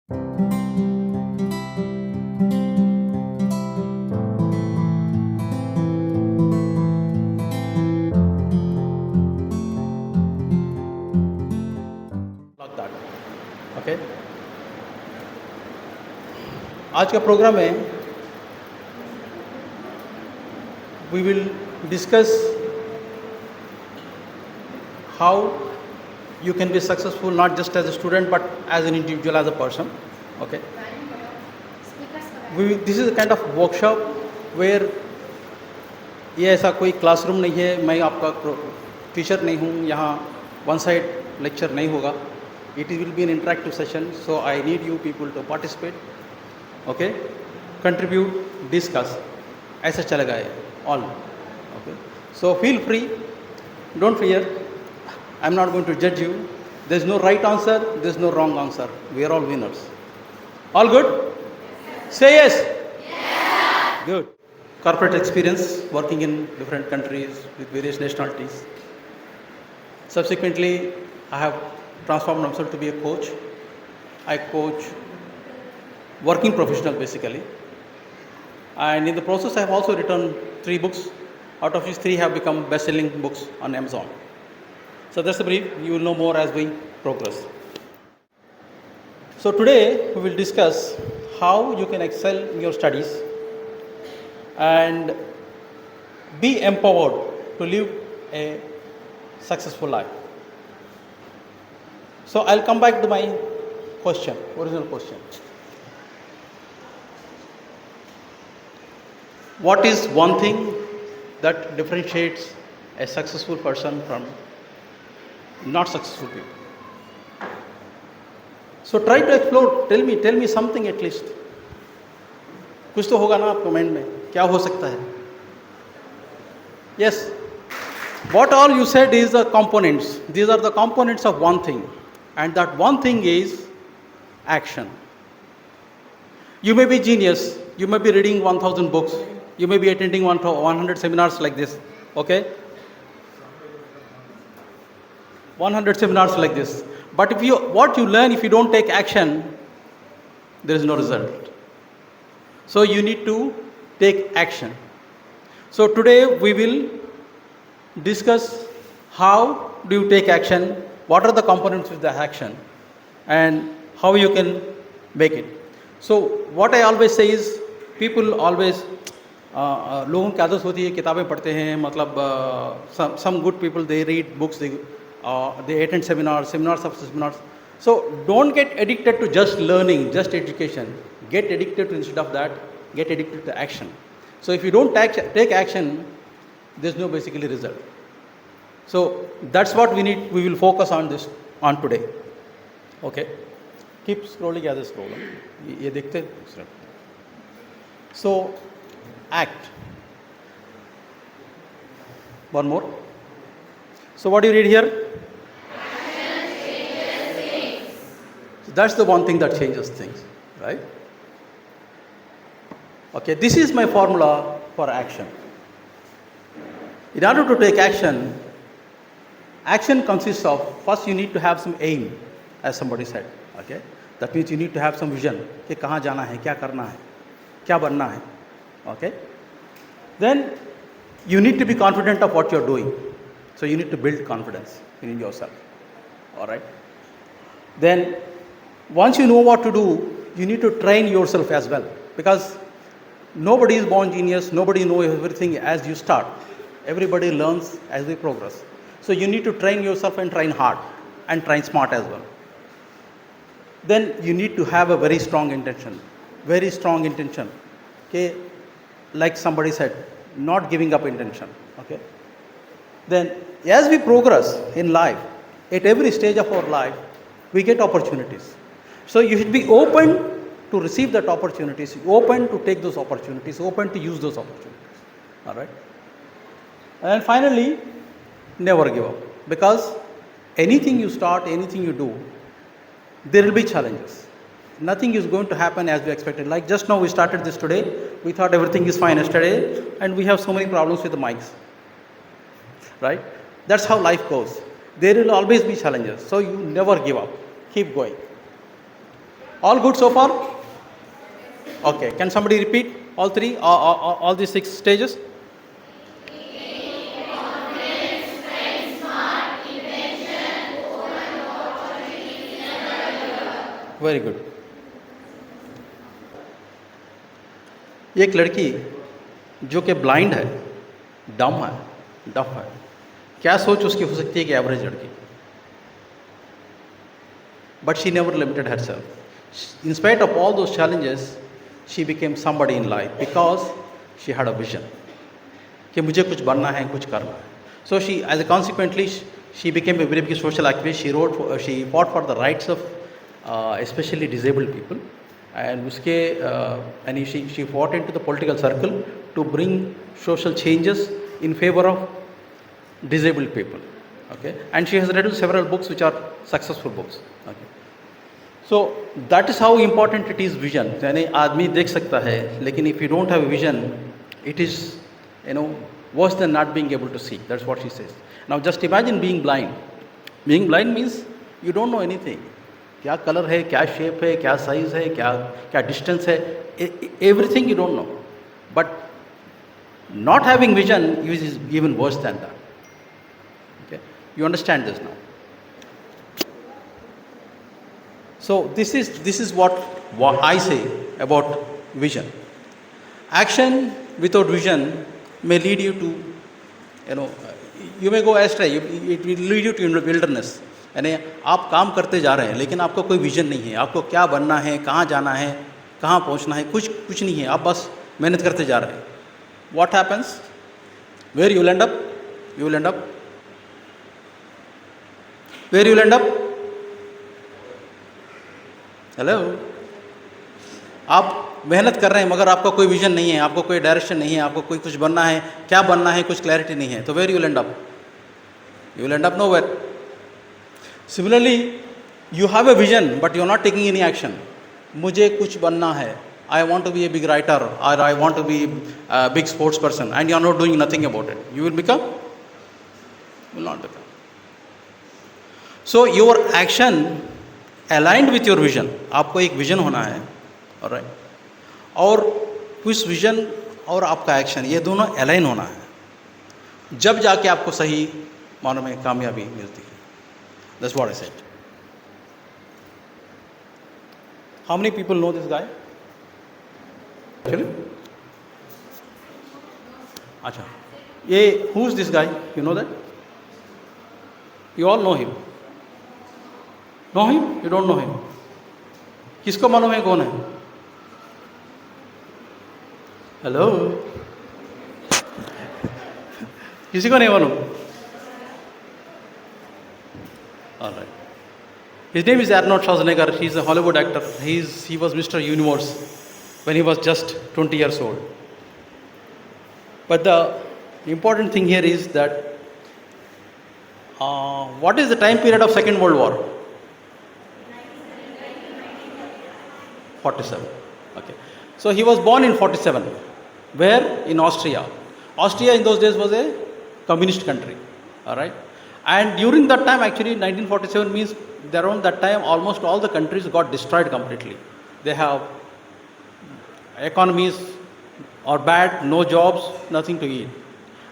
like that. Okay. आज का programme में we will discuss how you can be successful not just as a student but as an individual, as a person. Okay. This is a kind of workshop where ये ऐसा कोई classroom नहीं है, मैं आपका टीचर नहीं हूँ, यहाँ वन साइड लेक्चर नहीं होगा. It will be an interactive session, so I need you people to participate. Okay, contribute, discuss. ऐसा चलेगा ये all. Okay, so feel free, don't fear. I'm not going to judge you. There's no right answer, there's no wrong answer. We are all winners. All good? Say yes. Yeah. Good. Corporate experience, working in different countries with various nationalities. Subsequently, I have transformed myself to be a coach. I coach working professional basically. And in the process, I have also written 3 books, out of which 3 have become best-selling books on Amazon. So that's the brief. You will know more as we progress. So today, we will discuss how you can excel in your studies and be empowered to live a successful life. So I'll come back to my original question. What is one thing that differentiates a successful person from not successful people? So try to explore. Tell me something at least. कुछ तो होगा ना आपको mind में, क्या हो सकता है? Yes. What all you said is the components. These are the components of one thing. And that one thing is action. You may be genius. You may be reading 1,000 books. You may be attending 100 seminars like this. Okay? 100 seminars like this. But what you learn, if you don't take action, there is no result. So you need to take action. So today we will discuss how do you take action, what are the components of the action, and how you can make it. So what I always say is, people always लोगों की आदत होती है किताबें पढ़ते हैं, मतलब some good people, they read books, they attend seminars after seminars. So don't get addicted to just learning, just education. Get addicted to, instead of that, get addicted to action. So if you don't take action, there's no basically result. So that's what we will focus on today. Okay. Keep scrolling as I scroll. ये देखते हैं. So act. One more. So what do you read here? Action changes things. So that's the one thing that changes things, right? Okay, this is my formula for action. In order to take action, action consists of, first you need to have some aim, as somebody said. Okay, that means you need to have some vision. कि कहाँ जाना है, क्या करना है, क्या बनना है. Okay. Then you need to be confident of what you're doing. So you need to build confidence in yourself. All right. Then once you know what to do, you need to train yourself as well, because nobody is born genius. Nobody knows everything as you start. Everybody learns as we progress. So you need to train yourself and train hard and train smart as well. Then you need to have a very strong intention. Very strong intention. Okay. Like somebody said, not giving up intention. Okay. Then as we progress in life, at every stage of our life, we get opportunities. So you should be open to receive that opportunities, open to take those opportunities, open to use those opportunities. All right. And finally, never give up, because anything you start, anything you do, there will be challenges. Nothing is going to happen as we expected. Like just now we started this today, we thought everything is fine yesterday, and we have so many problems with the mics. Right? That's how life goes. There will always be challenges. So you never give up. Keep going. All good so far? Okay, can somebody repeat all three, all these 6 stages? Very good. एक लड़की जो कि blind है, डम है, डफ है, क्या सोच उसकी हो सकती है कि एवरेज लड़की? But she never limited herself. In spite of all those challenges, she became somebody in life because she had a vision. कि मुझे कुछ बनना है, कुछ करना है. So she, as a consequently, she became a very big social activist. She fought for the rights of especially disabled people, and उसके and she fought into the political circle to bring social changes in favor of disabled people. Okay, and she has written several books which are successful books. Okay, so that is how important it is vision. यानी आदमी देख सकता है, लेकिन if you don't have a vision, it is, worse than not being able to see. That's what she says. Now just imagine being blind. Being blind means you don't know anything. क्या colour है, क्या shape है, क्या size है, क्या distance है, everything you don't know. But not having vision is even worse than that. Okay, you understand this now. So this is what I say about vision. Action without vision may lead you to, you may go astray. It will lead you to wilderness. यानी आप काम करते जा रहे हैं, लेकिन आपको कोई विजन नहीं है. आपको क्या बनना है, कहाँ जाना है, कहाँ पहुँचना है, कुछ नहीं है. आप बस मेहनत करते जा रहे हैं. What happens? Where you will end up? You will end up. Where you will end up? Hello? आप मेहनत कर रहे हैं, मगर आपका कोई विजन नहीं है, आपको कोई डायरेक्शन नहीं है, आपको कुछ बनना है, क्या बनना है, कुछ क्लैरिटी नहीं है. तो where you will end up? You will end up nowhere. Similarly, you have a vision, but you are not taking any action. मुझे कुछ बनना है. I want to be a big writer, or I want to be a big sports person, and you are not doing nothing about it. You will become? You will not become. So your action aligned with your vision. आपको एक vision होना है, alright? और उस vision और आपका action, ये दोनों अलाइन होना है. जब जाके आपको सही मानों में कामयाबी मिलती है. That's what I said. How many people know this guy? Actually? अच्छा, ये who's this guy? You know that? You all know him. Know him? You don't know him. किसको मालूम है कौन है? हेलो, किसी को नहीं मालूम? All right. His name is Arnold Schwarzenegger. He's a Hollywood actor. He was Mr. Universe when he was just 20 years old. But the important thing here is that what is the time period of Second World War? 47. Okay. So he was born in 47. Where? In Austria. Austria in those days was a communist country. All right. And during that time, actually 1947 means around that time almost all the countries got destroyed completely. They have economies are bad, no jobs, nothing to eat.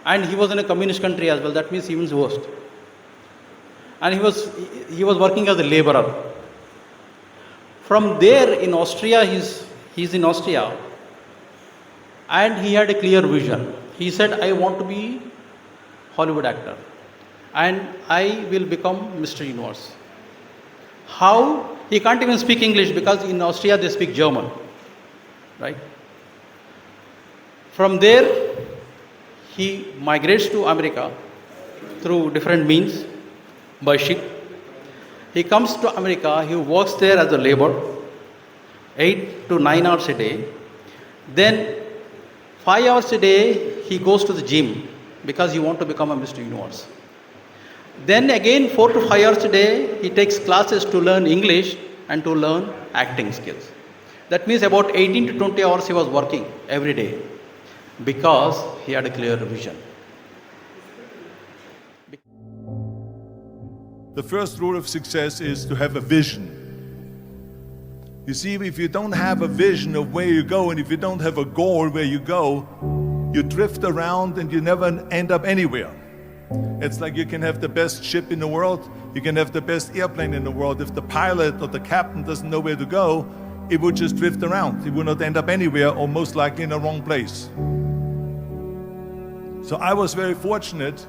And he was in a communist country as well. That means even worst. And he was working as a laborer. From there in Austria, he's in Austria, and he had a clear vision. He said, I want to be Hollywood actor, and I will become Mr. Universe. How? He can't even speak English because in Austria they speak German, right? From there, he migrates to America through different means, by ship. He comes to America, he works there as a laborer, 8 to 9 hours a day. Then 5 hours a day, he goes to the gym because he wants to become a Mr. Universe. Then again 4 to 5 hours a day, he takes classes to learn English and to learn acting skills. That means about 18 to 20 hours he was working every day because he had a clear vision. The first rule of success is to have a vision. You see, if you don't have a vision of where you go, and if you don't have a goal where you go, you drift around and you never end up anywhere. It's like you can have the best ship in the world, you can have the best airplane in the world. If the pilot or the captain doesn't know where to go, it would just drift around. It would not end up anywhere, or most likely in the wrong place. So I was very fortunate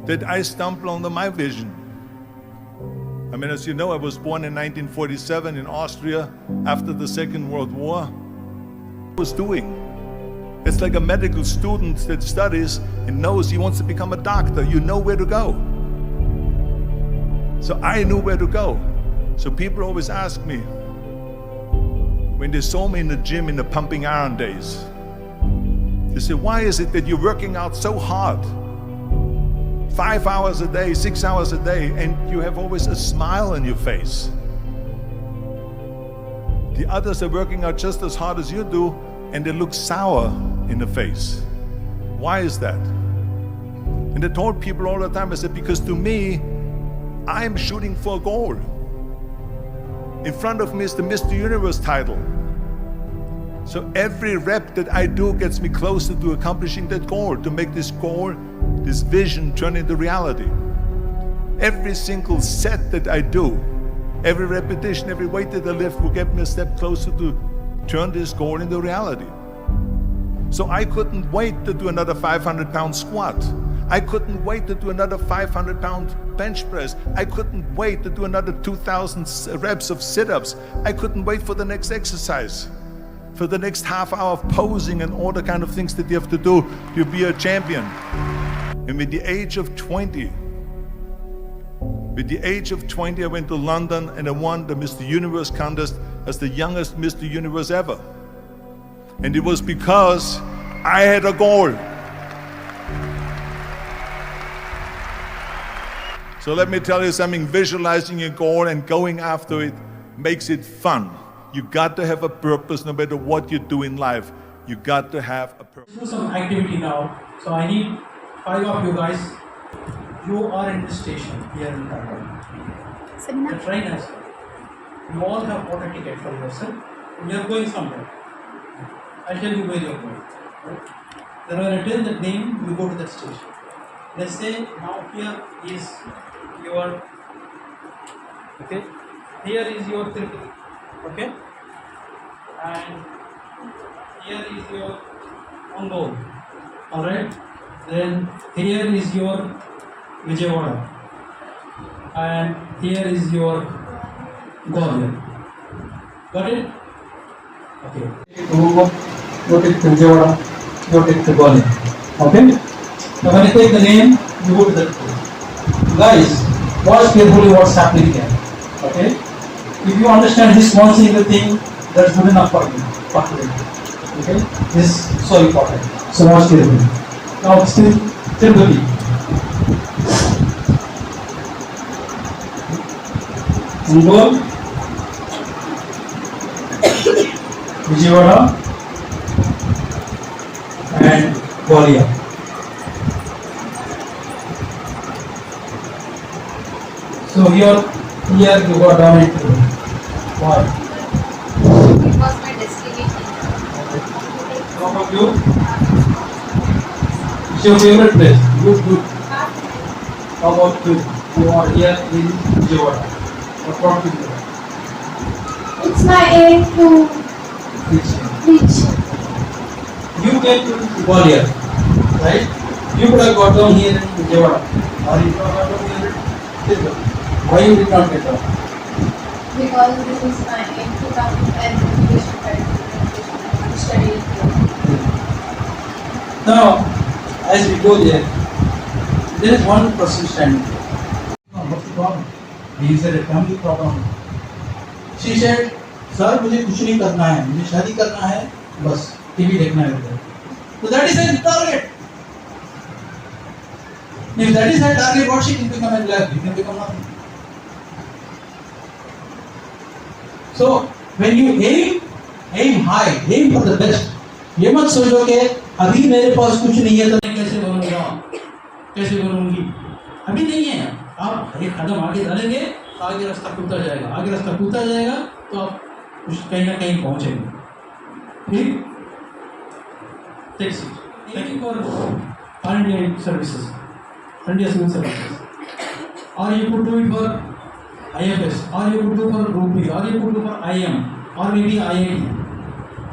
that I stumbled onto my vision. I mean, as you know, I was born in 1947 in Austria after the Second World War. What I was doing? It's like a medical student that studies and knows he wants to become a doctor. You know where to go. So I knew where to go. So people always ask me, when they saw me in the gym in the pumping iron days, they say, why is it that you're working out so hard? 5 hours a day, 6 hours a day, and you have always a smile on your face. The others are working out just as hard as you do, and they look sour in the face. Why is that? And I told people all the time, I said, because to me, I'm shooting for a goal. In front of me is the Mr. Universe title. So every rep that I do gets me closer to accomplishing that goal, to make this goal, this vision turn into reality. Every single set that I do, every repetition, every weight that I lift will get me a step closer to turn this goal into reality. So I couldn't wait to do another 500-pound squat. I couldn't wait to do another 500-pound bench press. I couldn't wait to do another 2,000 reps of sit-ups. I couldn't wait for the next exercise, for the next half hour of posing and all the kind of things that you have to do to be a champion. And with the age of 20, I went to London and I won the Mr. Universe contest as the youngest Mr. Universe ever. And it was because I had a goal. So let me tell you something, visualizing a goal and going after it makes it fun. You got to have a purpose no matter what you do in life. You got to have a purpose. Do some activity now. So I need 5 of you guys. You are in the station here in London. The train has come. You all have bought a ticket for yourself. You are going somewhere. I'll tell you where you are going. Right? Then when I tell the name, you go to that station. Let's say now here is your, okay, here is your Tirupati, okay, and here is your Ongole, alright, then here is your Vijayawada, and here is your Gwalior. Got it? Okay. Go take the Vijayawada, go take the Gwalior, okay? Now when I take the name, you go to that place. Guys, watch carefully what's happening here. Okay? If you understand this one single thing, that's good enough for you. Okay? This is so important. So watch carefully. Now still Tirupati. Ongole, Vijayawada, and Gwalior. So here you got down into why? It was my destiny. How about you? It's your favorite place. Good. How about you? You are here in Vijayawada. What brought you here? It's my aim to reach. You came to Gwalior, right? You could have got down here in Vijayawada. Or you could have got down here in Tirupati. Why you did not get down? Because this is my aim to come and study here. Now, as we go there is one person standing there. No, what's the problem? He said a family problem. She said, sir, मुझे कुछ नहीं करना है, मुझे शादी करना है, बस टीवी देखना है उधर. So that is her target. If that is her target, what she can become in life? He can become nothing. So when you aim high, aim for the best. ये मत सोचो कि अभी मेरे पास कुछ नहीं है तो मैं कैसे बनूंगा, कैसे बनूंगी. अभी नहीं है. आप एक कदम आगे डालेंगे तो आगे रास्ता खुलता जाएगा. आगे रास्ता खुलता जाएगा तो आप कुछ कहीं ना कहीं पहुंचेंगे. ठीक? Take it. Thank you for India services, India civil services. Or you could do it for IFS, or you could do for Group B, or you could do for IM, or maybe IIT.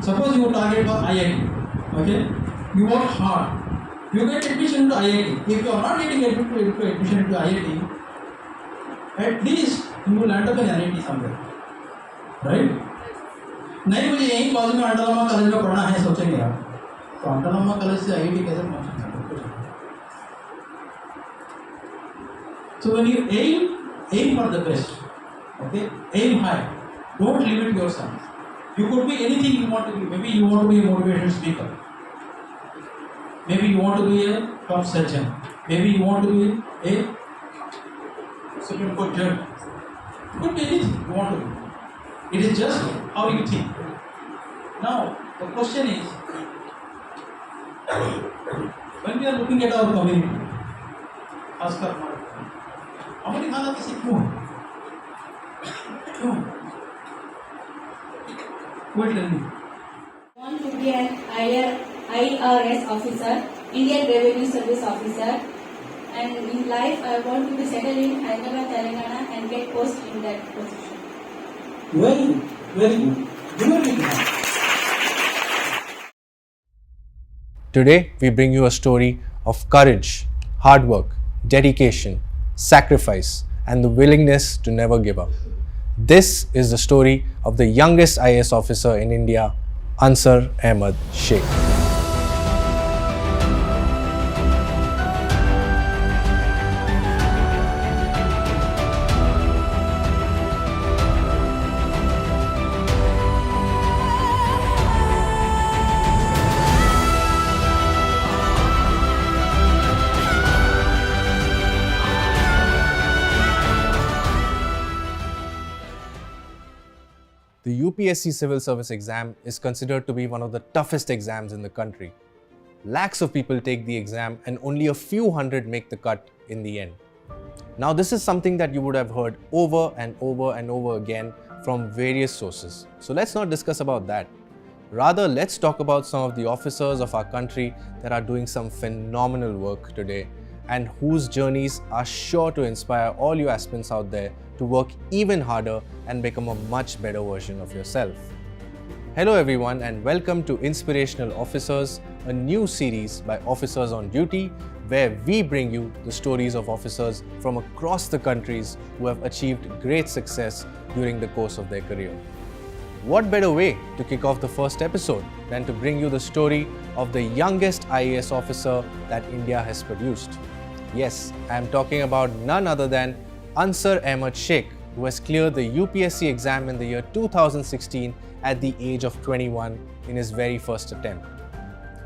Suppose you target for IIT, okay? You work hard. You get admission into IIT. If you are not getting admission into IIT, at least you will end up in IIT somewhere, right? नहीं मुझे यही college में अंडरलामा college में पढ़ना है सोचेंगे आप, तो अंडरलामा कॉलेज से IIT कैसे पहुँचेंगे? So when you aim for the best, okay? Aim high. Don't limit yourself. You could be anything you want to be. Maybe you want to be a motivational speaker. Maybe you want to be a top surgeon. Maybe you want to be a Supreme Court judge. It could be anything you want to be. It is just how you think. Now, the question is, when we are looking at our community, खासकर हमारी हालत ऐसी क्यों है? क्यों? Quite tell me. I want to be an IRS officer, Indian Revenue Service officer, and in life I want to be settled in Hyderabad, Telangana, and get post in that position. Very good, very good. Very good. Today, we bring you a story of courage, hard work, dedication, sacrifice, and the willingness to never give up. This is the story of the youngest IAS officer in India, Ayesha-E-Mohammed Sir. The UPSC Civil Service exam is considered to be one of the toughest exams in the country. Lakhs of people take the exam and only a few hundred make the cut in the end. Now, this is something that you would have heard over and over and over again from various sources. So let's not discuss about that. Rather, let's talk about some of the officers of our country that are doing some phenomenal work today and whose journeys are sure to inspire all you aspirants out there to work even harder and become a much better version of yourself. Hello everyone and welcome to Inspirational Officers, a new series by Officers on Duty where we bring you the stories of officers from across the countries who have achieved great success during the course of their career. What better way to kick off the first episode than to bring you the story of the youngest IAS officer that India has produced? Yes, I am talking about none other than Ayesha-E-Mohammed Sir, who has cleared the UPSC exam in the year 2016 at the age of 21 in his very first attempt.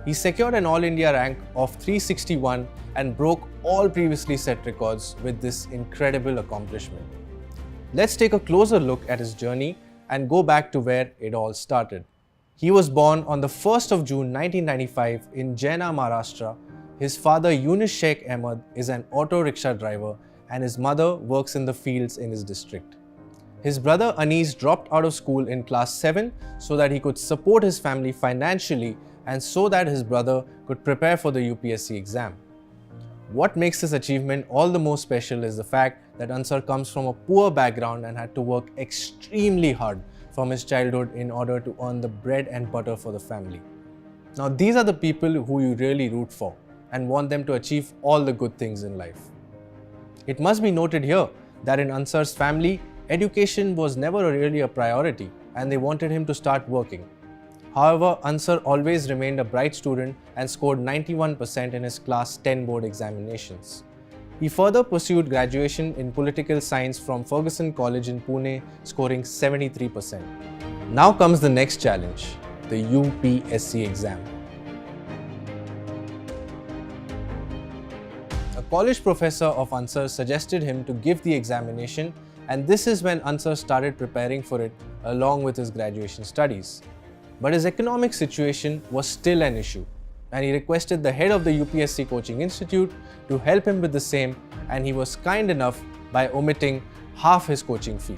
He secured an All India rank of 361 and broke all previously set records with this incredible accomplishment. Let's take a closer look at his journey and go back to where it all started. He was born on the 1st of June 1995 in Jaina, Maharashtra. His father Yunus Sheikh Ahmed is an auto rickshaw driver and his mother works in the fields in his district. His brother Anis dropped out of school in class 7 so that he could support his family financially and so that his brother could prepare for the UPSC exam. What makes this achievement all the more special is the fact that Ansar comes from a poor background and had to work extremely hard from his childhood in order to earn the bread and butter for the family. Now these are the people who you really root for and want them to achieve all the good things in life. It must be noted here that in Ansar's family, education was never really a priority and they wanted him to start working. However, Ansar always remained a bright student and scored 91% in his class 10 board examinations. He further pursued graduation in political science from Fergusson College in Pune, scoring 73%. Now comes the next challenge, the UPSC exam. A college professor of Ansar suggested him to give the examination, and this is when Ansar started preparing for it along with his graduation studies. But his economic situation was still an issue, and he requested the head of the UPSC Coaching Institute to help him with the same, and he was kind enough by omitting half his coaching fee.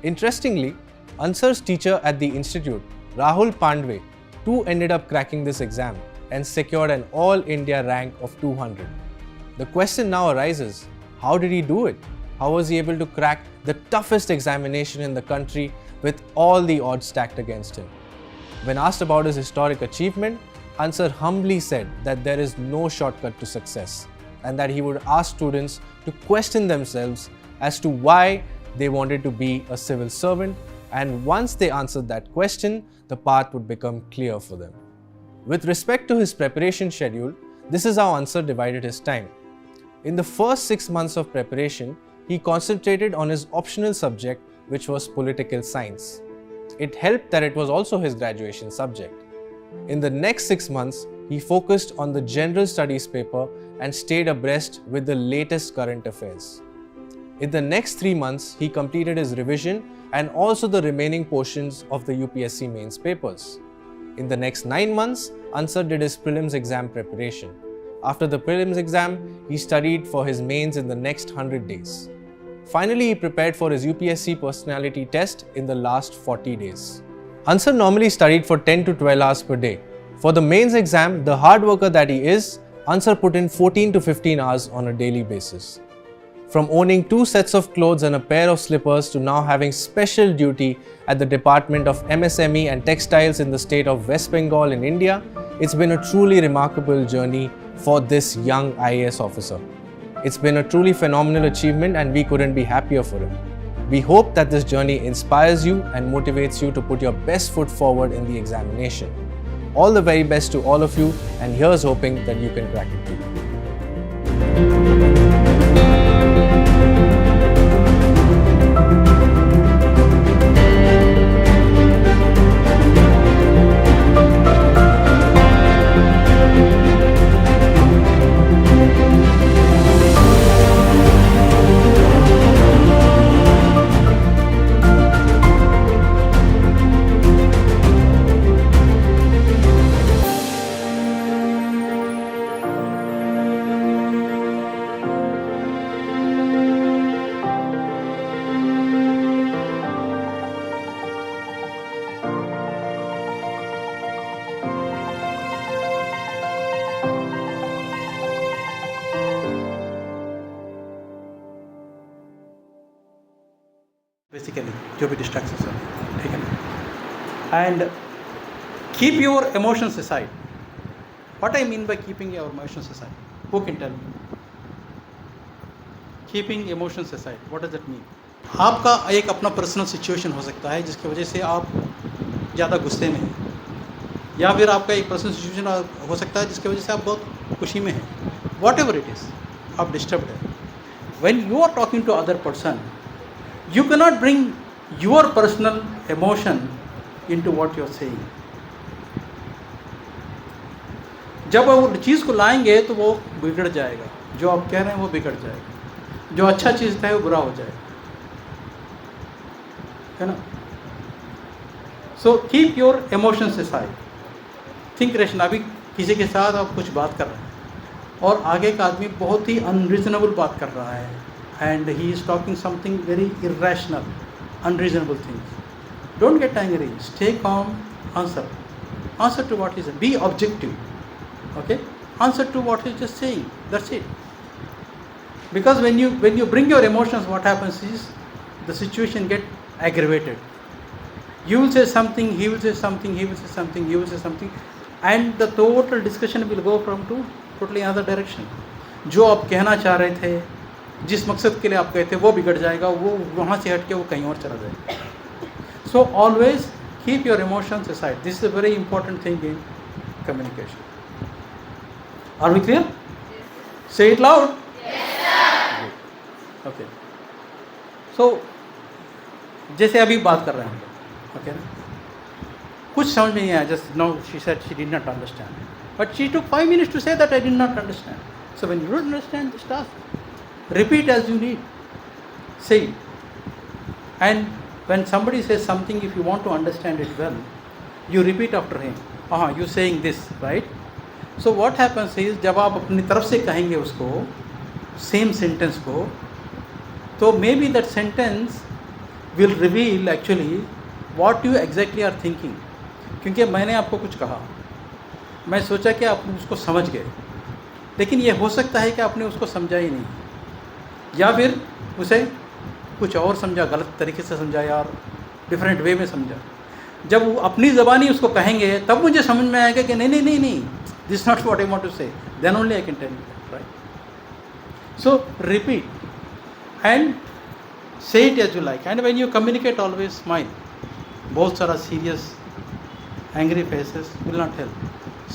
Interestingly, Ansar's teacher at the institute, Rahul Pandwe, too ended up cracking this exam and secured an All India rank of 200. The question now arises, how did he do it? How was he able to crack the toughest examination in the country with all the odds stacked against him? When asked about his historic achievement, Ansar humbly said that there is no shortcut to success and that he would ask students to question themselves as to why they wanted to be a civil servant, and once they answered that question, the path would become clear for them. With respect to his preparation schedule, this is how Ansar divided his time. In the first 6 months of preparation, he concentrated on his optional subject, which was political science. It helped that it was also his graduation subject. In the next 6 months, he focused on the general studies paper and stayed abreast with the latest current affairs. In the next 3 months, he completed his revision and also the remaining portions of the UPSC mains papers. In the next 9 months, Ansar did his prelims exam preparation. After the prelims exam, he studied for his mains in the next 100 days. Finally, he prepared for his UPSC personality test in the last 40 days. Ansar normally studied for 10 to 12 hours per day. For the mains exam, the hard worker that he is, Ansar put in 14 to 15 hours on a daily basis. From owning 2 sets of clothes and a pair of slippers to now having special duty at the Department of MSME and Textiles in the state of West Bengal in India, it's been a truly remarkable journey for this young IAS officer. It's been a truly phenomenal achievement and we couldn't be happier for him. We hope that this journey inspires you and motivates you to put your best foot forward in the examination. All the very best to all of you, and here's hoping that you can crack it too. Basically जो भी distractions हैं, ठीक है ना. And keep your emotions aside. What I mean by keeping your emotions aside? Who can tell me? Keeping emotions aside, what does that mean? आपका एक अपना personal situation हो सकता है जिसकी वजह से आप ज़्यादा गुस्से में हैं, या फिर आपका एक पर्सनल सिचुएशन हो सकता है जिसकी वजह से आप बहुत खुशी में हैं. वॉट एवर इट इज़, आप डिस्टर्ब्ड हैं. When you are talking to other person, you cannot bring your personal emotion into what you are saying. जब वो चीज़ को लाएंगे तो वो बिगड़ जाएगा. जो आप कह रहे हैं वो बिगड़ जाएगा. जो अच्छा चीज़ है वो बुरा हो जाएगा, है ना. So keep your emotions aside. Think rational. अभी किसी के साथ आप कुछ बात कर रहे हैं और आगे का आदमी बहुत ही अनरीजनेबल बात कर रहा है, and he is talking something very irrational, unreasonable things. Don't get angry. Stay calm. Answer. Answer to what he said. Be objective. Okay? Answer to what he's just saying. That's it. Because when you bring your emotions, what happens is the situation get aggravated. You will say something, he will say something, he will say something, he will say something, and the total discussion will go from to totally another direction. जो आप कहना चाह रहे थे, जिस मकसद के लिए आप गए थे, वो बिगड़ जाएगा. वो वहाँ से हट के वो कहीं और चला जाएगा. So always keep your emotions aside. This is a very important thing in communication. Are we clear? Say it loud. Okay. So जैसे अभी बात कर रहे हैं हम लोग, ओके ना, कुछ समझ में नहीं आया. Just now she said she did not understand, but she took 5 minutes to say that I did not understand. So when you don't understand this task, repeat as you need. Say it. And when somebody says something, if you want to understand it well, you repeat after him. You saying this, right? So what happens is, जब आप अपनी तरफ से कहेंगे उसको same sentence को, तो maybe that sentence will reveal actually what you exactly are thinking. क्योंकि मैंने आपको कुछ कहा, मैं सोचा कि आप उसको समझ गए, लेकिन ये हो सकता है कि आपने उसको समझा ही नहीं, या फिर उसे कुछ और समझा, गलत तरीके से समझा या डिफरेंट वे में समझा. जब वो अपनी ज़बानी उसको कहेंगे तब मुझे समझ में आएगा कि नहीं, this not what I want to say, then only I can tell you, right. So repeat and say it as you like, and when you communicate always smile. बहुत सारा serious angry faces will not help.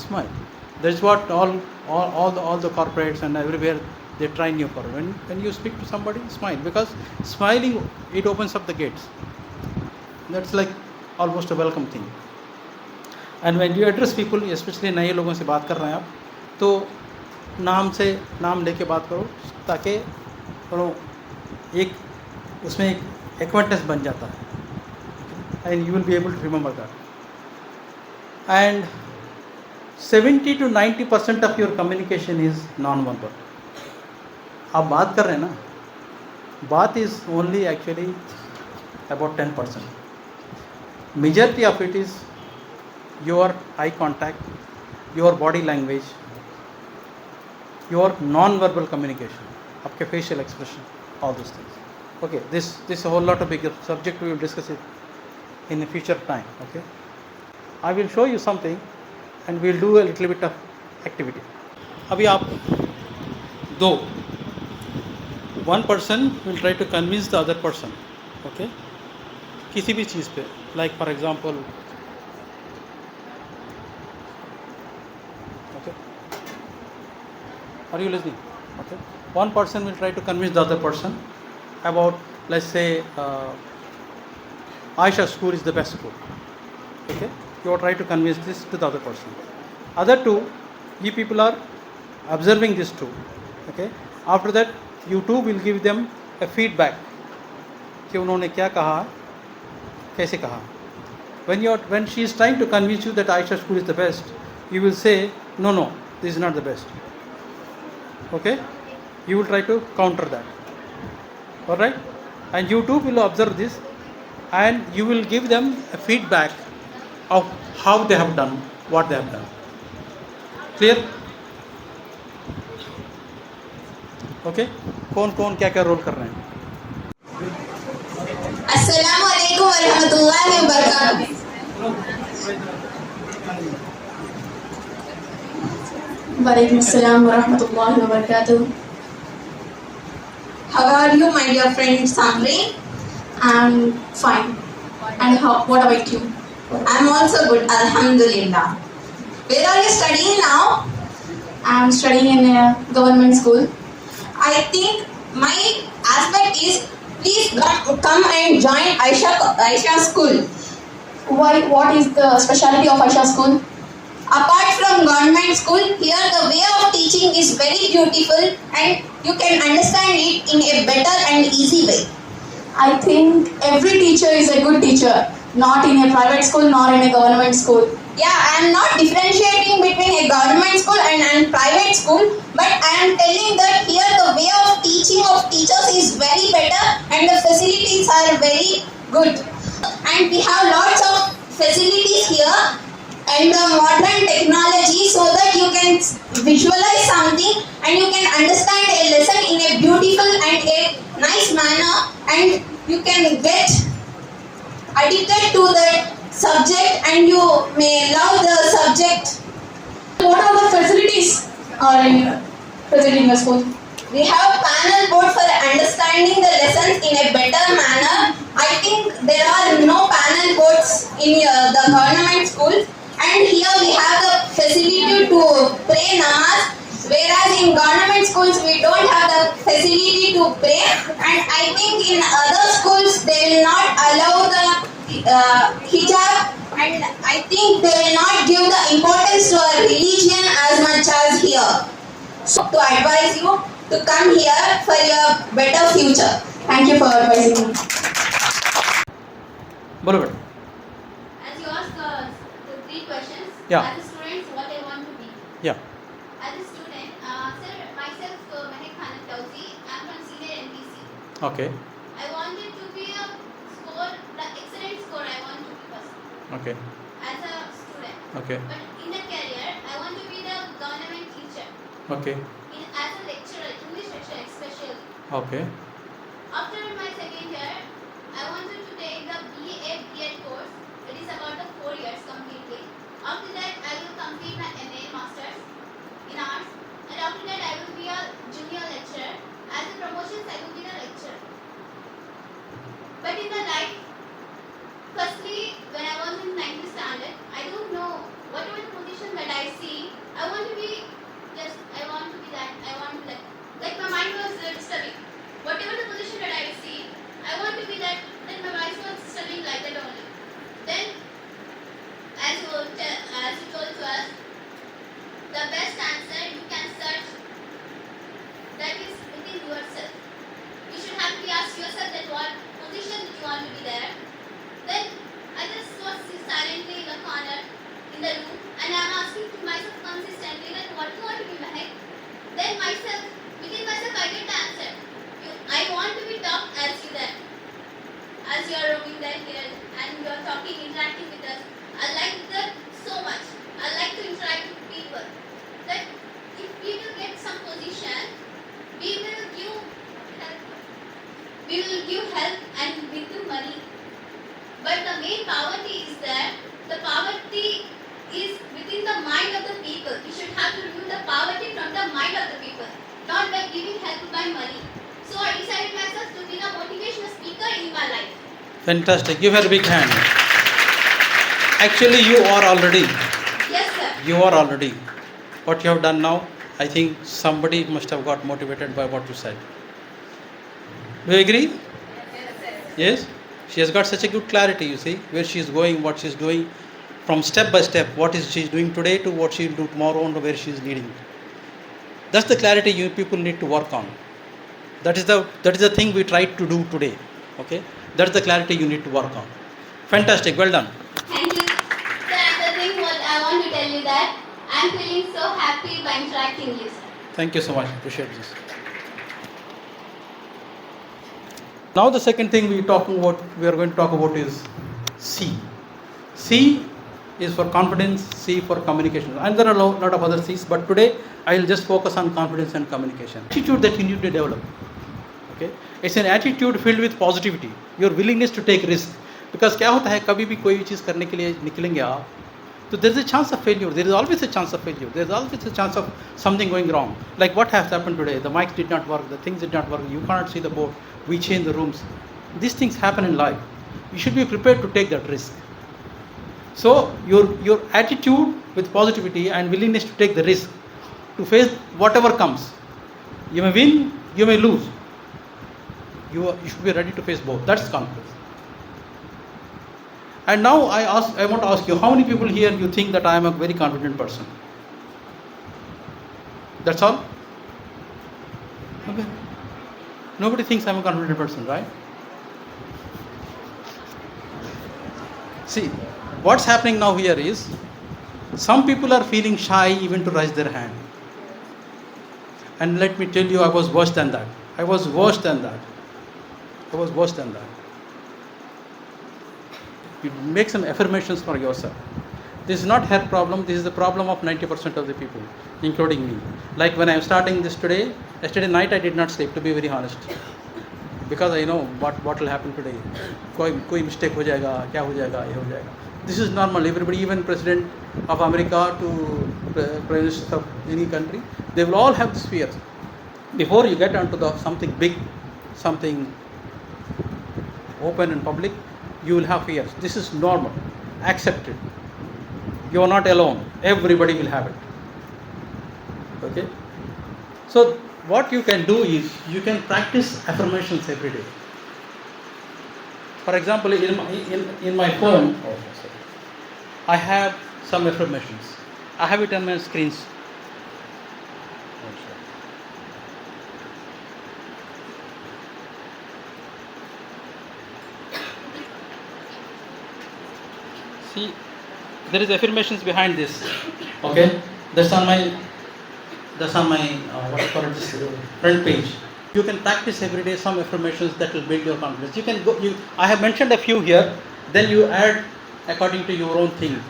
Smile. That is what all the corporates and everywhere they train you for. When you speak to somebody, smile, because smiling, it opens up the gates. That's like almost a welcome thing. And when you address people, especially नए लोगों से बात कर रहे हैं आप, तो नाम लेके बात करो, ताकि एक उसमें एक एक्वांटेंस बन जाता है, and you will be able to remember that. And 70 to 90% of your communication is non verbal. आप बात कर रहे हैं ना, बात is only actually about 10%. Majority of it is your eye contact, your body language, your non verbal communication, आपके facial expression, all this things. Okay, this is a whole lot of bigger subject. We will discuss it in a future time. Okay, I will show you something, and we will do a little bit of activity. अभी आप दो, one person will try to convince the other person. Okay, किसी भी चीज़ पे, like for example, okay, are you listening? Okay, one person will try to convince the other person about, let's say, Ayesha school is the best school. Okay, you are trying to convince this to the other person. Other two, you people are observing this too. Okay, after that you too will give them a feedback कि उन्होंने क्या कहा, कैसे कहा. When she is trying to convince you that Ayesha school is the best, you will say no, this is not the best. Okay, you will try to counter that. All right, and you too will observe this, and you will give them a feedback of how they have done what they have done. Clear? Okay, कौन क्या role कर रहे हैं? अस्सलामु अलैकुम वरहमतुल्लाहि वबरकातुहू. वालेकुम अस्सलाम वरहमतुल्लाहि वबरकातुहू. How are you, my dear friend Samri? I'm fine. And what about you? I'm also good, alhamdulillah. Where are you studying now? I'm studying in a government school. I think my aspect is, please come and join Ayesha school. Why? What is the specialty of Ayesha school? Apart from government school, here the way of teaching is very beautiful and you can understand it in a better and easy way. I think every teacher is a good teacher, not in a private school nor in a government school. Yeah, I am not differentiating between a government school and a private school, but I am telling that here the way of teaching of teachers is very better and the facilities are very good. And we have lots of facilities here and the modern technology so that you can visualize something and you can understand a lesson in a beautiful and a nice manner, and you can get addicted to that subject and you may love the subject. What are the facilities present in the school? We have panel board for understanding the lessons in a better manner. I think there are no panel boards in the government schools. And here we have the facility to pray namaz, whereas in government schools we don't have the facility to pray. And I think in other schools they will not allow the hijab, and I think they will not give the importance to our religion as much as here. So to advise you to come here for your better future. Thank you for advising me. बोलो बेटा. As you ask the three questions, Yeah. as a student, what I want to be. Yeah. As a student, sir, myself, Mehek Khanat Tausi, I'm from senior NPC. Okay. I wanted to be a score, the excellent score I want to Okay. as a student. Okay. But in the career, I want to be the government teacher. Okay. As a lecturer, English lecturer especially. Okay. After my second year, I wanted to take the BA B.Ed course. It is about the 4 years completely. After that, I will complete my MA Masters in Arts. And after that, I will be a junior lecturer. As a promotions, I will be the lecturer. But in the life, firstly, when I was in 9th standard, I don't know whatever the position that I see, I want to be just, I want to be that, I want to be that. Like my mind was studying. Whatever the position that I see, I want to be that, then my mind was studying like that only. Then, as you told to us, the best answer you can search, that is within yourself. You should have to ask yourself that what position you want to be there. Then I just was silently in the corner in the room and I am asking to myself consistently that what you want to be my. Then myself, within myself I get the answer. I want to be top as you there. As you are roaming there here and you are talking, interacting with us. I like that so much. I like to interact with people. That if we will get some position, we will give help and with the money. But the main poverty is that the poverty is within the mind of the people. We should have to remove the poverty from the mind of the people, not by giving help by money. So I decided myself to be the motivational speaker in my life. Fantastic. Give her a big hand. Actually, you are already. Yes, sir. You are already. What you have done now, I think somebody must have got motivated by what you said. Do you agree? Yes? She has got such a good clarity, you see, where she is going, what she is doing, from step by step, what is she is doing today to what she will do tomorrow and where she is leading. That's the clarity you people need to work on. That is the thing we tried to do today. Okay? That's the clarity you need to work on. Fantastic. Well done. Thank you. Sir, another thing what I want to tell you that I am feeling so happy by interacting with you, sir. Thank you so much. Appreciate this. Now the second thing we are going to talk about is C. C is for confidence, C for communication. And there are a lot of other C's, but today I will just focus on confidence and communication. Attitude that you need to develop. Okay? It's an attitude filled with positivity. Your willingness to take risk. Because क्या होता है कभी भी कोई चीज़ करने के लिए निकलेंगे आप तो there is a chance of failure. There is always a chance of failure. There is always a chance of something going wrong. Like what has happened today. The mics did not work. The things did not work. You cannot see the board. We change the rooms. These things happen in life. You should be prepared to take that risk. So your attitude with positivity and willingness to take the risk to face whatever comes. You may win, you may lose. You should be ready to face both. That's confidence. And now I want to ask you, how many people here you think that I am a very confident person? That's all? Okay. Nobody thinks I'm a confident person, right? See, what's happening now here is, some people are feeling shy even to raise their hand. And let me tell you, I was worse than that. I was worse than that. You make some affirmations for yourself. This is not her problem, this is the problem of 90% of the people, including me. Like when I am starting this today, yesterday night I did not sleep, to be very honest. Because I know what will happen today. कोई mistake हो जाएगा, क्या हो जाएगा, ये हो जाएगा. This is normal. Everybody, even President of America to Prime Minister of any country, they will all have this fear. Before you get onto something big, something open and public, you will have fears. This is normal. Accept it. You are not alone. Everybody will have it. Okay? So what you can do is, you can practice affirmations every day. For example, in my phone, I have some affirmations. I have it on my screens. See, there is affirmations behind this. Okay, that's on my what do you call it, this front page. You can practice every day some affirmations that will build your confidence. You can go. I have mentioned a few here. Then you add according to your own thing.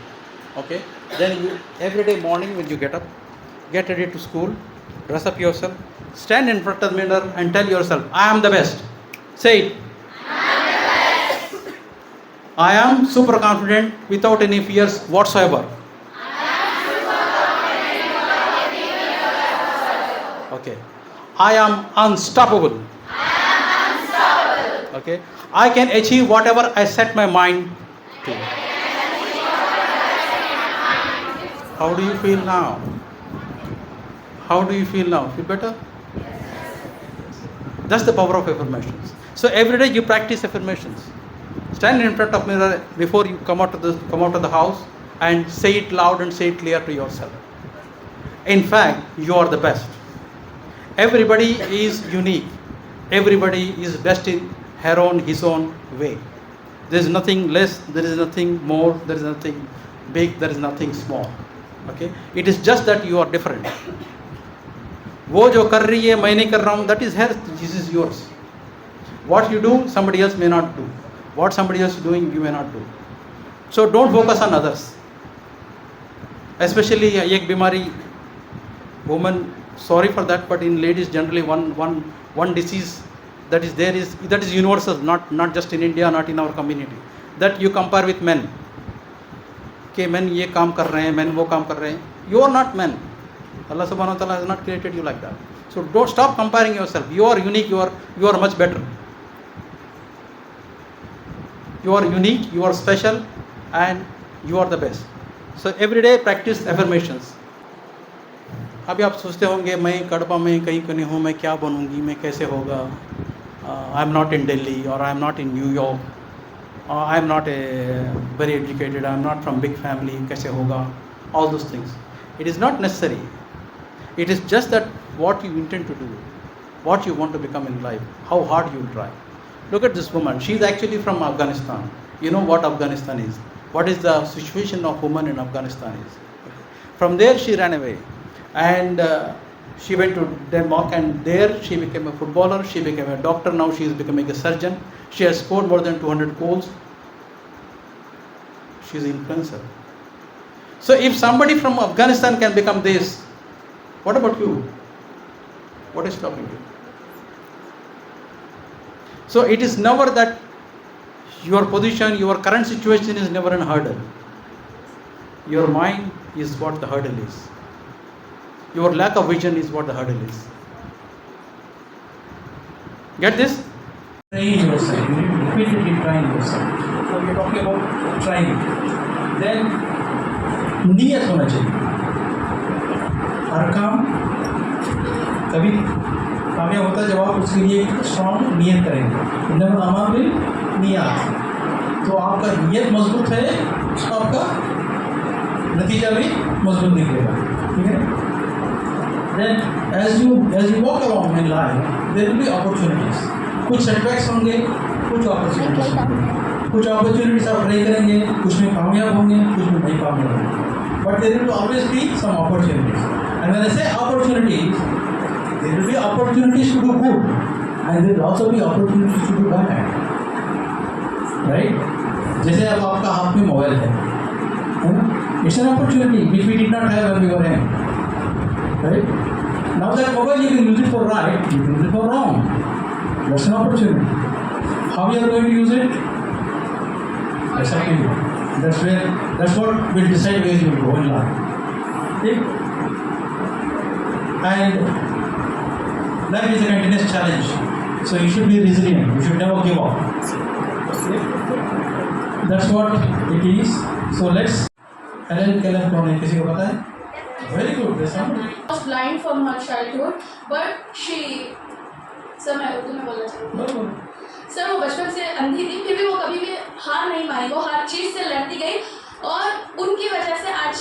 Okay? Then you, every day morning when you get up, get ready to school, dress up yourself, stand in front of the mirror and tell yourself, I am the best. Say it. I am super confident without any fears whatsoever. Okay. I am unstoppable. Okay. I can achieve whatever I set my mind to. How do you feel now? How do you feel now? Feel better? That's the power of affirmations. So every day you practice affirmations. Stand in front of mirror before you come out of the house and say it loud and say it clear to yourself. In fact, you are the best. Everybody is unique. Everybody is best in his own way. There is nothing less, there is nothing more, there is nothing big, there is nothing small. Okay? It is just that you are different. वो जो कर रही है मैं नहीं कर रहा हूँ, that is her, this is yours. What you do, somebody else may not do. What somebody else is doing, you may not do. So don't focus on others. Especially एक बीमारी, women, sorry for that, but in ladies generally one disease that is universal, not just in India, not in our community, that you compare with men. कि men ये काम कर रहे हैं, men वो काम कर रहे हैं. You are not men. Allah subhanahu wa ta'ala has not created you like that. So don't stop comparing yourself. You are unique, you are much better. You are unique, you are special, and you are the best. So every day practice affirmations. अभी आप सोचते होंगे मैं कड़पा में कहीं कहीं हूँ, मैं क्या बनूँगी, मैं कैसे होगा, I am not in Delhi और I am not in New York, I am not very educated, I am not from big family, कैसे होगा, all those things. It is not necessary. It is just that what you intend to do, what you want to become in life, how hard you will try. Look at this woman. She is actually from Afghanistan. You know what Afghanistan is. What is the situation of women in Afghanistan is. From there she ran away. And she went to Denmark, and there she became a footballer, she became a doctor, now she is becoming a surgeon. She has scored more than 200 goals. She is an influencer. So if somebody from Afghanistan can become this, what about you? What is stopping you? So it is never that your position, your current situation is never a hurdle. Your mind is what the hurdle is. Your lack of vision is what the hurdle is. Get this? Train yourself. You need to repeatedly train yourself. So we are talking about training. Then नियत होना चाहिए. हर काम कभी कामयाब होता है जब आप उसके लिए एक स्ट्रॉन्ग नियत करेंगे. इन्नमल अमाल बिन्नियात. तो आपका नियत मजबूत है तो आपका नतीजा भी मजबूत निकलेगा. ठीक है? Then as you walk along in life, there will be opportunities. कुछ setbacks होंगे, कुछ opportunities होंगे. कुछ opportunities आप ट्राई करेंगे, कुछ में कामयाब होंगे, कुछ में नहीं कामयाब होंगे. But there will always be some opportunities. And when I say opportunities, there will be opportunities to do good, and there will also be opportunities to do bad. Right? जैसे अब आपका हाथ में मोबाइल है ना? It's an opportunity which we did not have when we were young. Right? Now that mobile you can use it for right, you can use it for wrong. That's an opportunity. How you are going to use it? That's up to you. That's what will decide where you will go in life. Okay? And life is a continuous challenge. So you should be resilient. You should never give up. Okay? That's what it is. So let's. Helen Keller कौन है? किसी को पता है? Very good. That's somebody. I was blind from her childhood, but she. Sir मैं उर्दू में बोलना चाहती हूँ. सर वो बचपन से अंधी थी, फिर भी वो कभी भी हार नहीं मानी. वो हर चीज़ से लड़ती गई और उनकी वजह से आज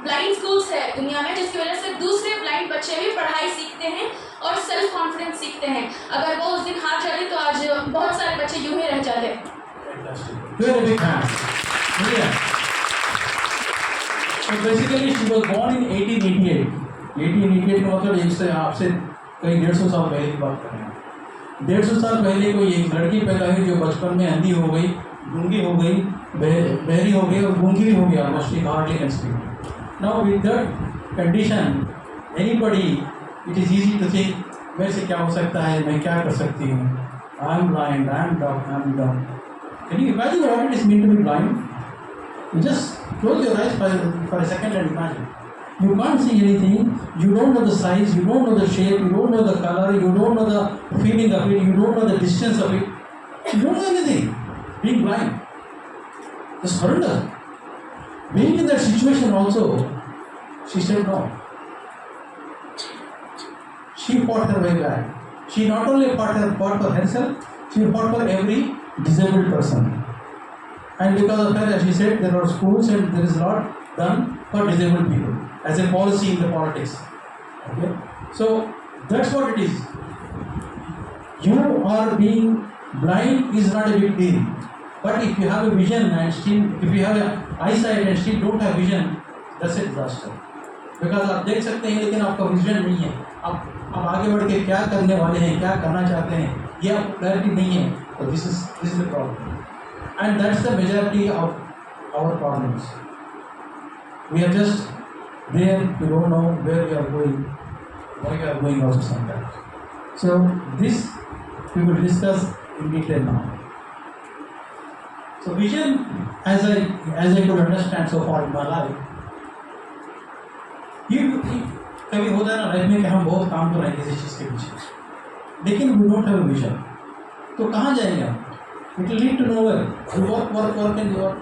ब्लाइंड स्कूल्स है दुनिया में, जिसकी वजह से दूसरे ब्लाइंड बच्चे भी पढ़ाई सीखते हैं और सेल्फ कॉन्फिडेंस सीखते हैं. अगर वो उस दिन हार जाती तो आज बहुत सारे बच्चे यूं ही रह जाते. So basically she was born in 1888. 1888 का मतलब एक आपसे कई 150 साल पहले की बात कर रहे हैं. 150 साल पहले कोई एक लड़की पैदा हुई जो बचपन में अंधी हो गई, गूंगी हो गई, बहरी हो गई और गूंगी भी हो गई almost, she hardly can speak. Now with that condition, anybody, it is easy to think, मेरे से क्या हो सकता है, मैं क्या कर सकती हूँ, I am blind, I am deaf, I am dumb. Can you imagine what it is mean to be blind? You just close your eyes for a second and imagine. You can't see anything, you don't know the size, you don't know the shape, you don't know the color, you don't know the feeling of it, you don't know the distance of it. You don't know anything. Being blind. Just horrendous. Being in that situation also, she said no. She fought her way back. She not only fought for herself, she fought for every disabled person. And because of her, as she said, there are schools and there is a lot done for disabled people as a policy in the politics. Okay? So that's what it is. You are being blind is not a big deal. But if you have a vision and still, if you have an eyesight and still don't have vision, that's a disaster. Because आप देख सकते हैं लेकिन आपका vision नहीं है. आप आगे बढ़ के क्या करने वाले हैं, क्या करना चाहते हैं, ये आपको क्लैरिटी नहीं है. So this is the problem. And that's the majority of our problems. We are just there, we don't know where we are going, why we are going also sometimes. So this we will discuss in detail now. So vision, as I could understand so far in my life, ये कभी होता है ना life में कि हम बहुत काम कर रहे हैं किसी चीज़ के पीछे, लेकिन we don't have a vision. तो कहाँ जाएंगे आप? It will lead to nowhere. You work and you're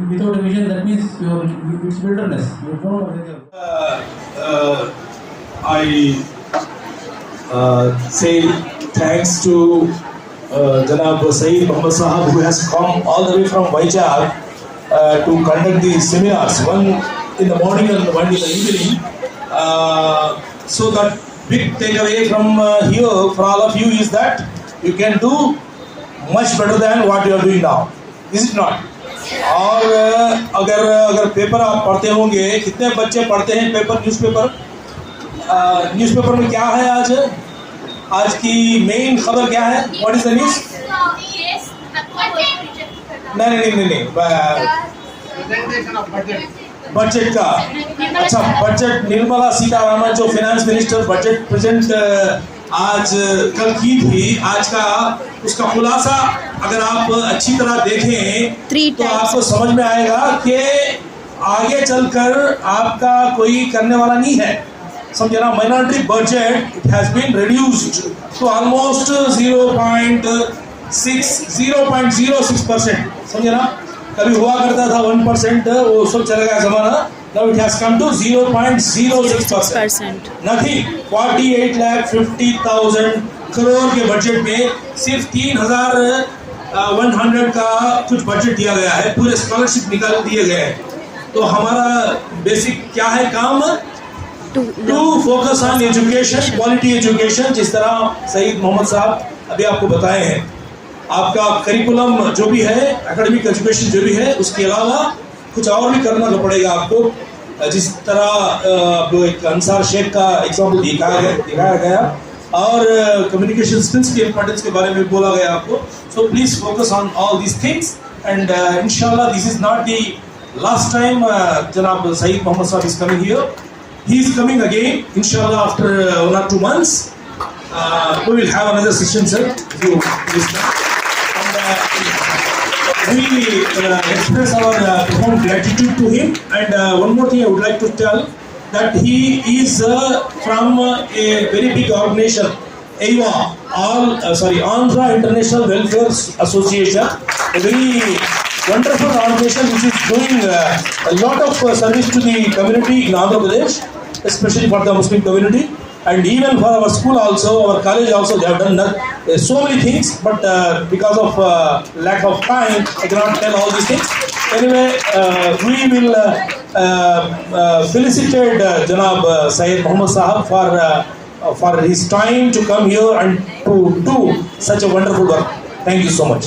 without a vision. That means it's wilderness. You don't know where you're. I say thanks to Janab Sayeed Mohammed Sir, who has come all the way from Vizag to conduct these seminars, one in the morning and one in the evening. So that big takeaway from here for all of you is that you can do much better than what you are doing now. Is it not? और अगर paper आप पढ़ते होंगे, कितने बच्चे पढ़ते हैं paper, newspaper में क्या है आज की मेन खबर क्या है? What is the news? नहीं बजट का. अच्छा, बजट, निर्मला सीतारामन जो फाइनेंस मिनिस्टर बजट प्रेजेंट आज कल की थी, आज का उसका खुलासा अगर आप अच्छी तरह देखें तो आपको समझ में आएगा कि आगे चलकर आपका कोई करने वाला नहीं है. समझे ना? Minority budget it has been reduced to almost 0.06%. समझे ना? कभी हुआ करता था 1%, वो सब चला गया जमाना. Now it has come to 0.06%. Nothing. 48,50,000 crore के बजट में सिर्फ 3,100 का कुछ बजट दिया गया है. पूरे स्कॉलरशिप निकाल दिए गए हैं. तो हमारा बेसिक क्या है काम? To focus on education, quality education, जिस तरह सईद मोहम्मद साहब अभी आपको बताए हैं. आपका करिकुलम जो भी है, एकेडमिक एजुकेशन जो भी है, उसके अलावा कुछ और भी करना पड़ेगा आपको. जिस तरह एक अंसार शेख का एग्जाम्पल दिखाया गया और कम्युनिकेशन स्किल्स के इम्पोर्टेंस के बारे में बोला गया आपको. So please focus on all these things and इंशाल्लाह this is not the last time जनाब Saeed Mohammad sahab is coming here. He is coming again inshallah after 1 or 2 months. We will have another session, sir, if you please. We express our profound gratitude to him. And one more thing I would like to tell, that he is from a very big organization, AIWA, Andhra International Welfare Association, a very wonderful organization which is doing a lot of service to the community in Andhra Pradesh, especially for the Muslim community. And even for our school also, our college also, they have done so many things, but because of lack of time, I cannot tell all these things. Anyway, we will felicitate Janab Sayeed Mohammed Sahab for his time to come here and to do such a wonderful work. Thank you so much.